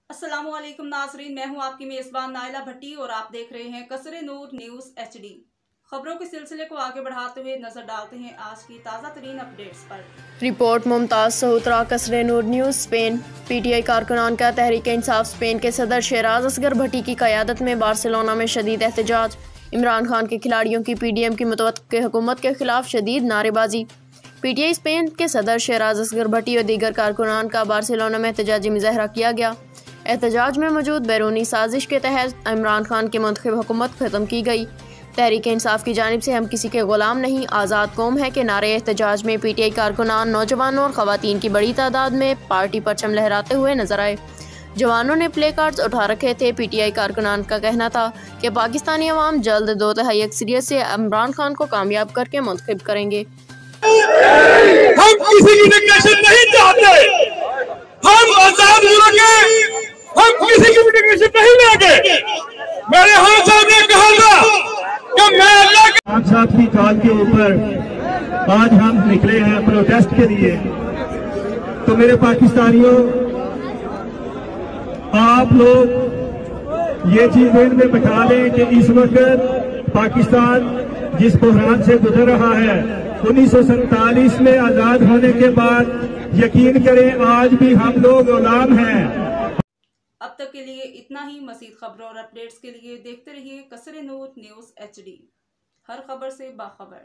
अस्सलामुअलैकुम नाजरीन, मैं हूं आपकी मेज़बान नाइला भट्टी और आप देख रहे हैं कसरे नूर न्यूज़ HD। खबरों के सिलसिले को आगे बढ़ाते हुए नजर डालते हैं आज की ताज़ा तरीन अपडेट्स पर। रिपोर्ट मुमताज सहुतरा, कसरे नूर न्यूज़ स्पेन। PTI कारकुनान का तहरीक इंसाफ स्पेन के सदर शेराज असगर भट्टी की क़यादत में बार्सिलोना में शदीद एहतजाज। इमरान खान के खिलाड़ियों की PDM की मुतवक्किल हुकूमत के खिलाफ शदीद नारेबाजी। PTI स्पेन के सदर शेराज असगर भट्टी और दीगर कारकुनान का बार्सिलोना में एहतजाजी मुजाहरा किया गया। एहतजाज में मौजूद बैरूनी साजिश के तहत इमरान खान की मुंतखब हुकूमत ख़त्म की गई। तहरीक इंसाफ की जानिब से हम किसी के ग़ुलाम नहीं, आज़ाद कौम है के नारे एहतजाज में PTI कारकुनान, नौजवानों और ख़वातीन की बड़ी तादाद में पार्टी परचम लहराते हुए नजर आए। जवानों ने प्ले कार्ड्स उठा रखे थे। PTI कारकुनान का कहना था कि पाकिस्तानी अवाम जल्द 2/3 अक्सरियत से इमरान खान को कामयाब करके मुंतखब करेंगे। हम किसी की डिक्टेशन नहीं चाहते, हम आजाद मुल्क, हम किसी की डिक्टेशन नहीं लेंगे। मेरे हाथ साहब ने कहा था कि मैं अल्लाह के 5-7 की कॉल के ऊपर आज हम निकले हैं प्रोटेस्ट के लिए। तो मेरे पाकिस्तानियों, आप लोग ये चीज ध्यान में बिठा लें कि इस वक्त पाकिस्तान जिस बहरान से गुजर रहा है, 1947 में आजाद होने के बाद यकीन करें आज भी हम लोग गुलाम हैं। अब तक के लिए इतना ही। मज़ीद खबरों और अपडेट्स के लिए देखते रहिए कसरे नूर न्यूज़ HD, हर खबर से बाखबर।